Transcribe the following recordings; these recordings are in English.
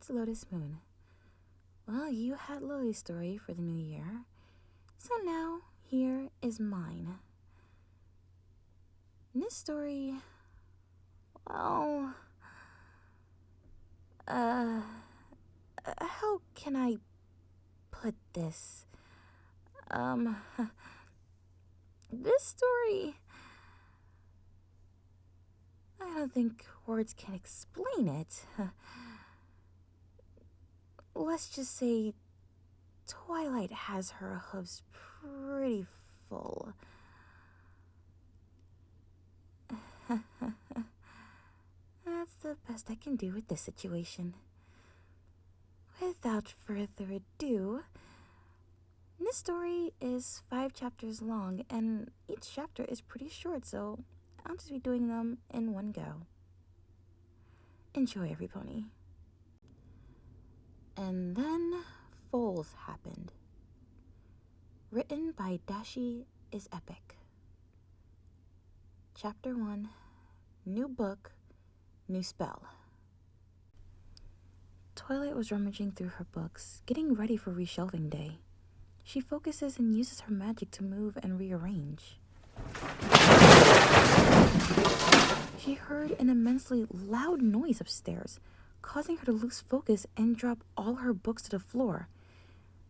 Miss Lotus Moon. Well, you had Lily's story for the new year, so now here is mine. In this story, well, how can I put this? This story, I don't think words can explain it. Let's just say Twilight has her hooves pretty full. That's the best I can do with this situation. Without further ado, this story is 5 chapters long, and each chapter is pretty short, so I'll just be doing them in one go. Enjoy, every pony. And then Foals happened. Written by Dashi is Epic. Chapter 1, New Book, New Spell. Twilight was rummaging through her books, getting ready for reshelving day. She focuses and uses her magic to move and rearrange. She heard an immensely loud noise upstairs, causing her to lose focus and drop all her books to the floor.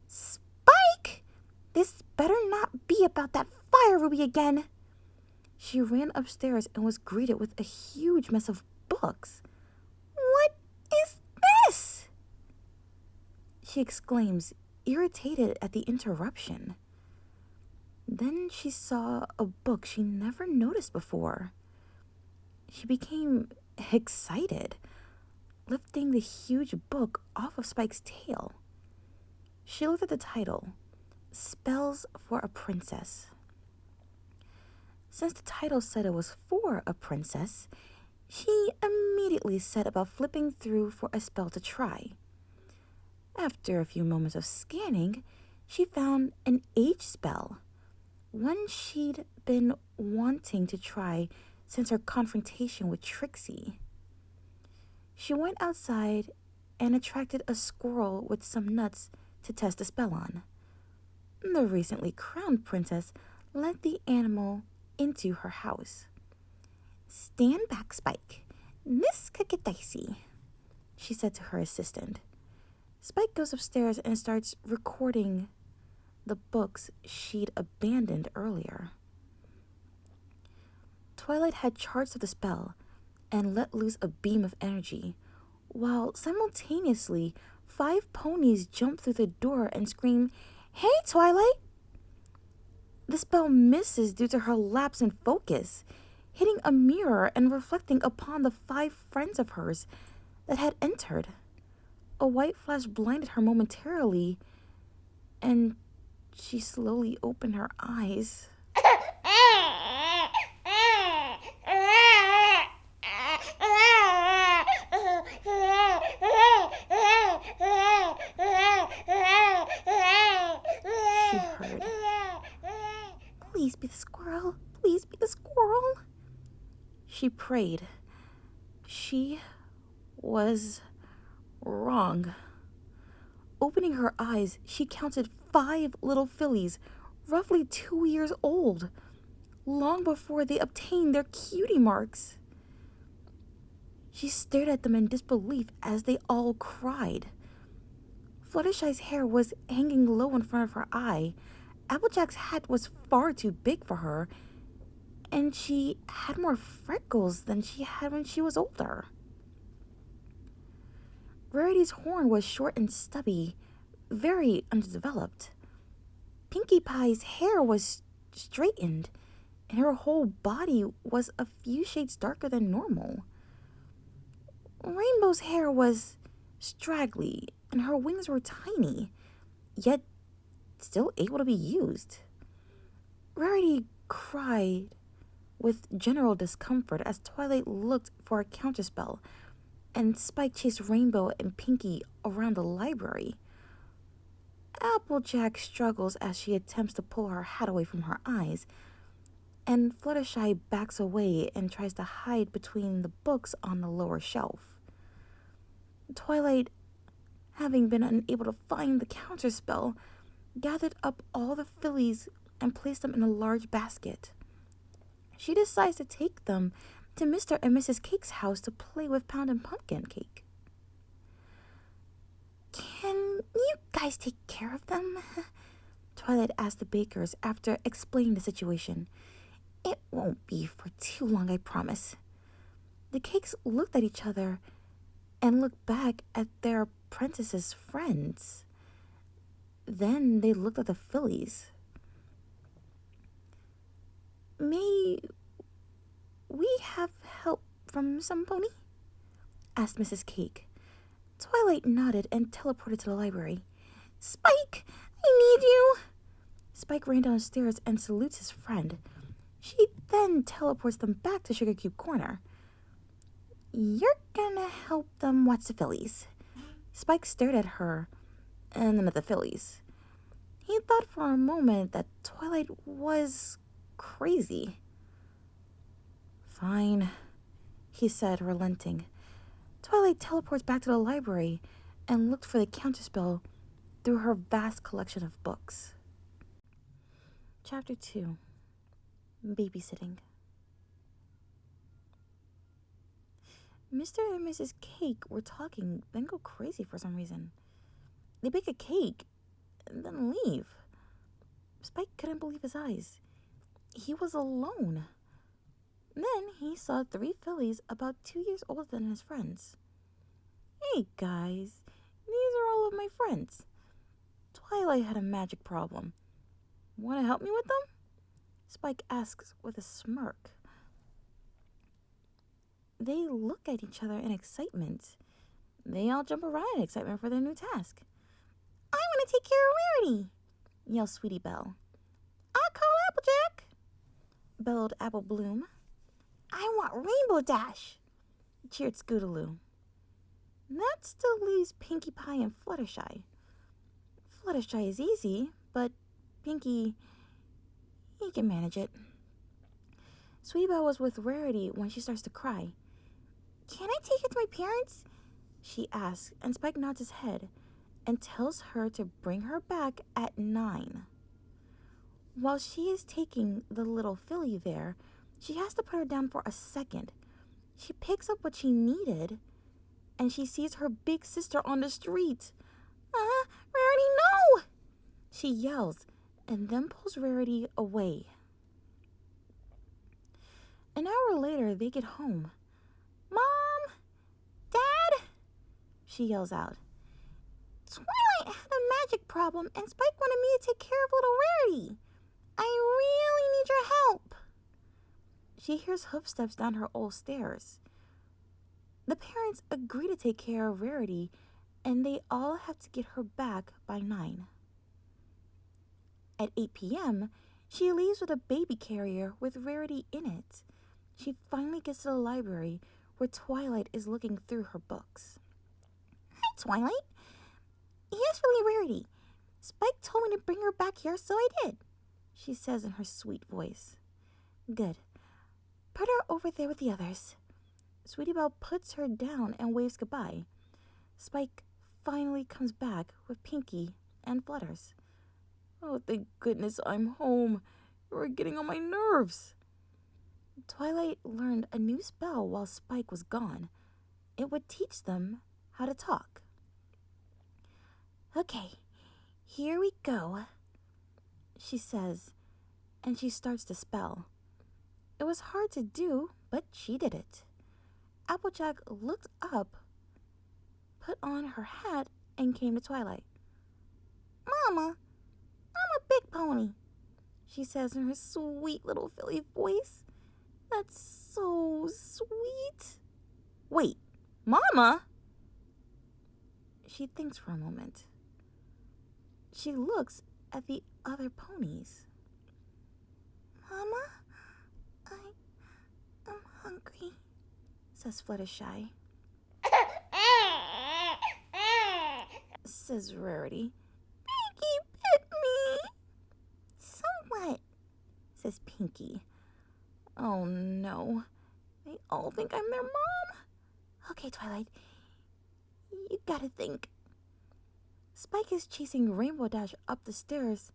Spike! This better not be about that fire ruby again! She ran upstairs and was greeted with a huge mess of books. What is this? She exclaims, irritated at the interruption. Then she saw a book she never noticed before. She became excited, lifting the huge book off of Spike's tail. She looked at the title, Spells for a Princess. Since the title said it was for a princess, she immediately set about flipping through for a spell to try. After a few moments of scanning, she found an age spell, one she'd been wanting to try since her confrontation with Trixie. She went outside and attracted a squirrel with some nuts to test the spell on. The recently crowned princess led the animal into her house. Stand back, Spike. This could get dicey, she said to her assistant. Spike goes upstairs and starts recording the books she'd abandoned earlier. Twilight had charged of the spell and let loose a beam of energy, while simultaneously 5 ponies jump through the door and scream, "Hey, Twilight!" The spell misses due to her lapse in focus, hitting a mirror and reflecting upon the 5 friends of hers that had entered. A white flash blinded her momentarily, and she slowly opened her eyes. She heard, "Please be the squirrel. Please be the squirrel." She prayed. She was wrong. Opening her eyes, she counted 5 little fillies, roughly 2 years old, long before they obtained their cutie marks. She stared at them in disbelief as they all cried. Fluttershy's hair was hanging low in front of her eye. Applejack's hat was far too big for her, and she had more freckles than she had when she was older. Rarity's horn was short and stubby, very underdeveloped. Pinkie Pie's hair was straightened, and her whole body was a few shades darker than normal. Rainbow's hair was straggly, and her wings were tiny, yet still able to be used. Rarity cried with general discomfort as Twilight looked for a counterspell, and Spike chased Rainbow and Pinkie around the library. Applejack struggles as she attempts to pull her hat away from her eyes, and Fluttershy backs away and tries to hide between the books on the lower shelf. Twilight having been unable to find the counterspell, gathered up all the fillies and placed them in a large basket. She decides to take them to Mr. and Mrs. Cake's house to play with Pound and Pumpkin Cake. "Can you guys take care of them?" Twilight asked the bakers after explaining the situation. "It won't be for too long, I promise." The Cakes looked at each other and looked back at their apprentice's friends. Then they looked at the fillies. "May we have help from some pony?" asked Mrs. Cake. Twilight nodded and teleported to the library. "Spike, I need you!" Spike ran downstairs and salutes his friend. She then teleports them back to Sugar Cube Corner. "You're gonna help them watch the fillies." Spike stared at her and then at the fillies. He thought for a moment that Twilight was crazy. "Fine," he said, relenting. Twilight teleports back to the library and looked for the counterspell through her vast collection of books. Chapter 2. Babysitting. Mr. and Mrs. Cake were talking, then go crazy for some reason. They bake a cake and then leave. Spike couldn't believe his eyes. He was alone. Then he saw 3 fillies about 2 years older than his friends. "Hey guys, these are all of my friends." Twilight had a magic problem. "Want to help me with them?" Spike asks with a smirk. They look at each other in excitement. They all jump around in excitement for their new task. "I want to take care of Rarity," yells Sweetie Belle. "I'll call Applejack," bellowed Apple Bloom. "I want Rainbow Dash," cheered Scootaloo. That still leaves Pinkie Pie and Fluttershy. Fluttershy is easy, but Pinkie, he can manage it. Sweetie Belle was with Rarity when she starts to cry. "Can I take it to my parents?" she asks, and Spike nods his head and tells her to bring her back at 9. While she is taking the little filly there, she has to put her down for a second. She picks up what she needed, and she sees her big sister on the street. Rarity, no!" she yells, and then pulls Rarity away. An hour later, they get home. "Mom! Dad!" she yells out. "Twilight had a magic problem, and Spike wanted me to take care of little Rarity. I really need your help." She hears footsteps down her old stairs. The parents agree to take care of Rarity, and they all have to get her back by 9. At 8 p.m., she leaves with a baby carrier with Rarity in it. She finally gets to the library where Twilight is looking through her books. "Hi, Twilight. Here's really Rarity. Spike told me to bring her back here, so I did," she says in her sweet voice. "Good. Put her over there with the others." Sweetie Belle puts her down and waves goodbye. Spike finally comes back with Pinkie and Flutters. "Oh, thank goodness I'm home. You're getting on my nerves." Twilight learned a new spell while Spike was gone. It would teach them how to talk. "Okay, here we go," she says, and she starts to spell. It was hard to do, but she did it. Applejack looked up, put on her hat, and came to Twilight. "Mama, I'm a big pony," she says in her sweet little filly voice. That's so sweet. "Wait, Mama?" She thinks for a moment. She looks at the other ponies. "Mama, I'm hungry," says Fluttershy. Says Rarity. "Pinkie bit me." "So what?" says Pinkie. Oh no, they all think I'm their mom. "Okay, Twilight, you gotta think." Spike is chasing Rainbow Dash up the stairs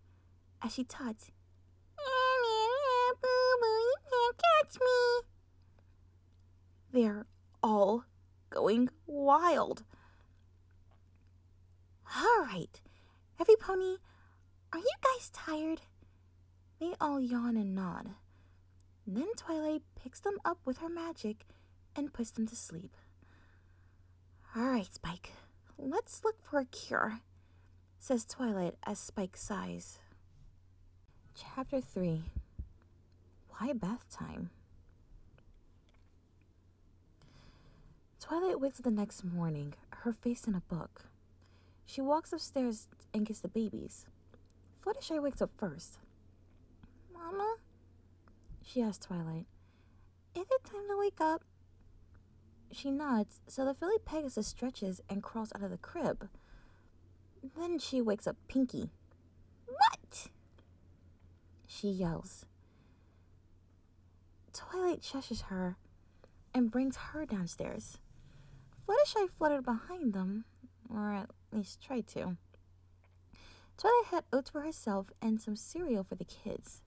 as she tots. Boo-boo, you can't catch me. They're all going wild. All right, every pony, are you guys tired? They all yawn and nod. Then Twilight picks them up with her magic and puts them to sleep. All right, Spike, let's look for a cure, says Twilight as Spike sighs. Chapter 3. Why bath time? Twilight wakes up the next morning, her face in a book. She walks upstairs and gets the babies. Fluttershy wakes up first. Mama? She asks Twilight. Is it time to wake up? She nods, so the filly Pegasus stretches and crawls out of the crib. Then she wakes up Pinky. What? She yells. Twilight shushes her and brings her downstairs. Fluttershy fluttered behind them, or at least tried to. Twilight had oats for herself and some cereal for the kids.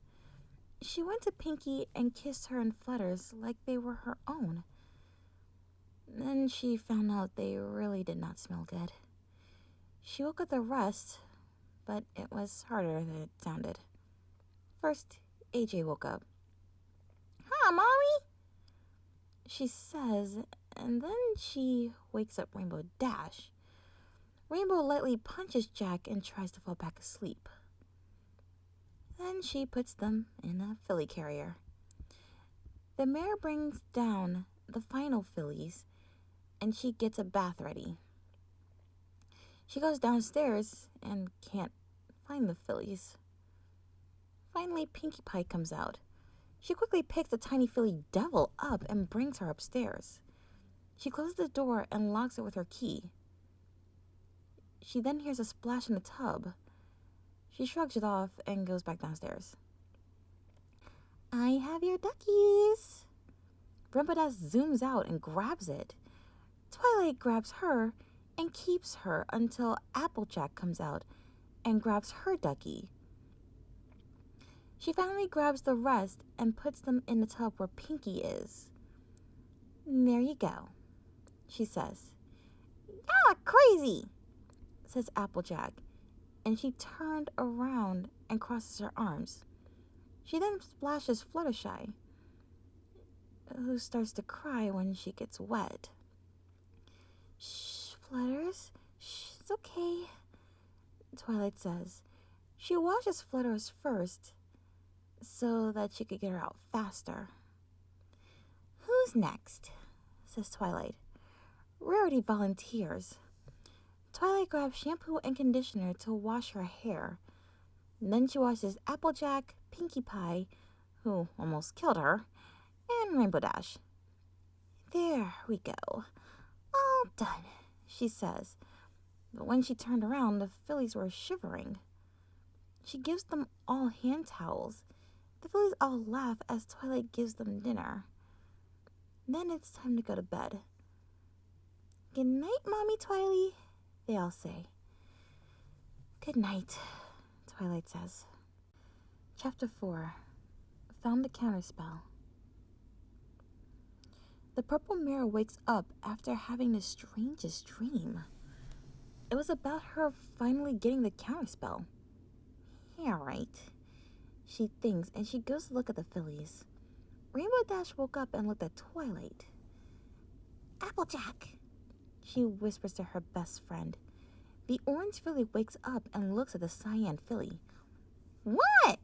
She went to Pinky and kissed her in flutters like they were her own. Then she found out they really did not smell good. She woke up the rest, but it was harder than it sounded. First, AJ woke up. Hi, Mommy, she says, and then she wakes up Rainbow Dash. Rainbow lightly punches Jack and tries to fall back asleep. Then she puts them in a filly carrier. The mare brings down the final fillies, and she gets a bath ready. She goes downstairs and can't find the fillies. Finally, Pinkie Pie comes out. She quickly picks the tiny filly Devil up and brings her upstairs. She closes the door and locks it with her key. She then hears a splash in the tub. She shrugs it off and goes back downstairs. I have your duckies. Rainbow Dash zooms out and grabs it. Twilight grabs her and keeps her until Applejack comes out and grabs her ducky. She finally grabs the rest and puts them in the tub where Pinky is. There you go, she says. Y'all are crazy, says Applejack, and she turned around and crosses her arms. She then splashes Fluttershy, who starts to cry when she gets wet. Shh, Flutters, shh, it's okay, Twilight says. She washes Flutters first, so that she could get her out faster. Who's next? Says Twilight. Rarity volunteers. Twilight grabs shampoo and conditioner to wash her hair. Then she washes Applejack, Pinkie Pie, who almost killed her, and Rainbow Dash. There we go. All done, she says. But when she turned around, the fillies were shivering. She gives them all hand towels. The fillies all laugh as Twilight gives them dinner. Then it's time to go to bed. Good night, Mommy Twily, they all say. Good night, Twilight says. Chapter 4. Found the counterspell. The purple mare wakes up after having the strangest dream. It was about her finally getting the counterspell. Yeah, right, she thinks, and she goes to look at the fillies. Rainbow Dash woke up and looked at Twilight. Applejack, she whispers to her best friend. The orange filly wakes up and looks at the cyan filly. What?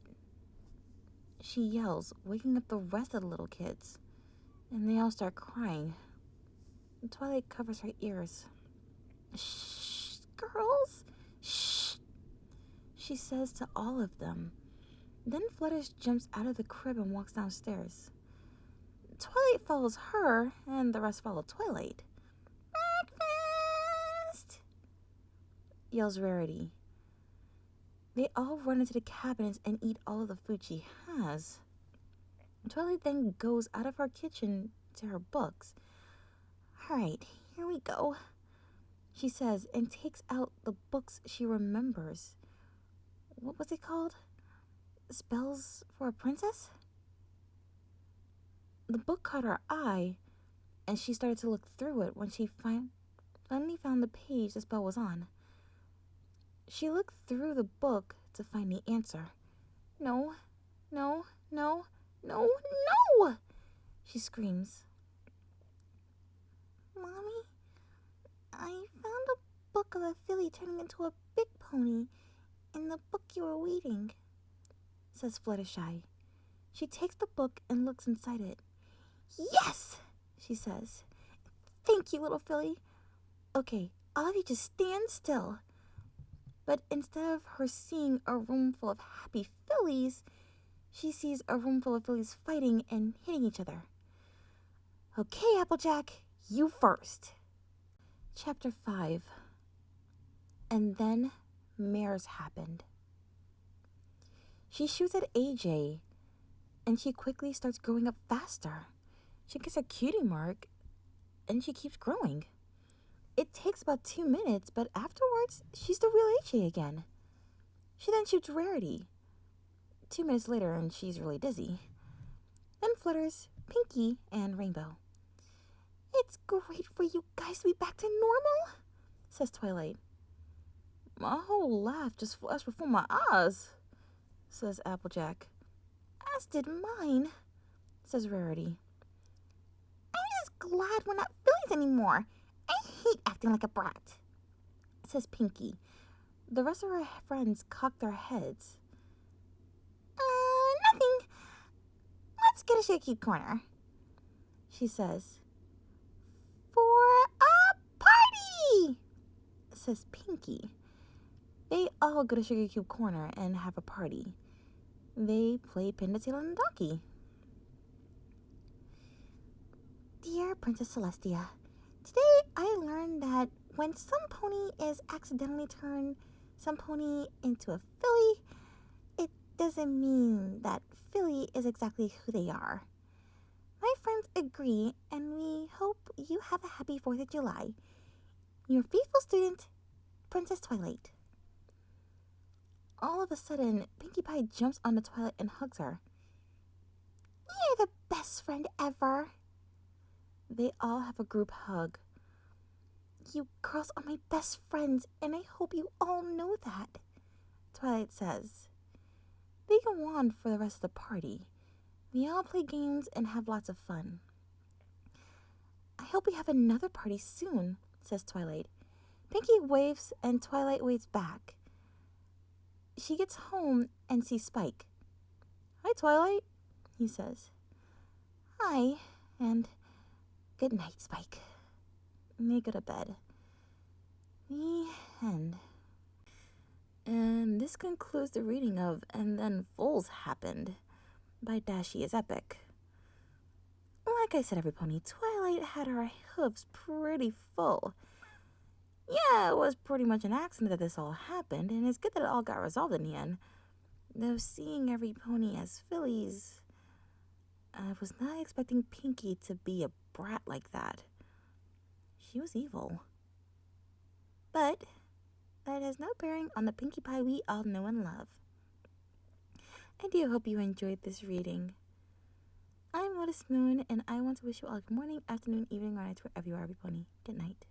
She yells, waking up the rest of the little kids. And they all start crying. Twilight covers her ears. Shh, girls, shh, she says to all of them. Then Flutters jumps out of the crib and walks downstairs. Twilight follows her, and the rest follow Twilight. Breakfast! Yells Rarity. They all run into the cabinets and eat all of the food she has. Twilight then goes out of her kitchen to her books. All right, here we go. she says, and takes out the books she remembers. What was it called? Spells for a Princess? The book caught her eye, and she started to look through it when she finally found the page the spell was on. She looked through the book to find the answer. No, no, no, no, no! She screams. Mommy, I found a book of a filly turning into a big pony in the book you were reading, says Fluttershy. She takes the book and looks inside it. Yes, she says. Thank you, little filly. Okay, all of you just stand still. But instead of her seeing a room full of happy fillies, she sees a room full of fillies fighting and hitting each other. Okay, Applejack, you first. Chapter 5. And then mares happened. She shoots at AJ, and she quickly starts growing up faster. She gets a cutie mark, and she keeps growing. It takes about 2 minutes, but afterwards, she's the real AJ again. She then shoots Rarity. 2 minutes later, and she's really dizzy. Then flutters Pinky and Rainbow. It's great for you guys to be back to normal, says Twilight. My whole life just flashed before my eyes, says Applejack. As did mine, says Rarity. I'm just glad we're not fillies anymore. I hate acting like a brat, says Pinky. The rest of her friends cock their heads. Nothing. Let's get a shaky corner, she says. For a party, says Pinky. They all go to Sugar Cube Corner and have a party. They play Pin the Tail and the Donkey. Dear Princess Celestia, today I learned that when some pony is accidentally turned some pony into a filly, it doesn't mean that filly is exactly who they are. My friends agree, and we hope you have a happy 4th of July. Your faithful student, Princess Twilight. All of a sudden, Pinkie Pie jumps onto Twilight and hugs her. You're the best friend ever. They all have a group hug. You girls are my best friends, and I hope you all know that, Twilight says. They go on for the rest of the party. They all play games and have lots of fun. I hope we have another party soon, says Twilight. Pinkie waves and Twilight waves back. She gets home and sees Spike. Hi, Twilight, he says. Hi, and good night, Spike. They go to bed. The end. And this concludes the reading of And Then Foals Happened by Dashi is Epic. Like I said, everybody, Twilight had her hooves pretty full. Yeah, it was pretty much an accident that this all happened, and it's good that it all got resolved in the end. Though seeing every pony as fillies, I was not expecting Pinkie to be a brat like that. She was evil. But that has no bearing on the Pinkie Pie we all know and love. I do hope you enjoyed this reading. I'm Lotus Moon, and I want to wish you all good morning, afternoon, evening, or night wherever you are, every pony. Good night.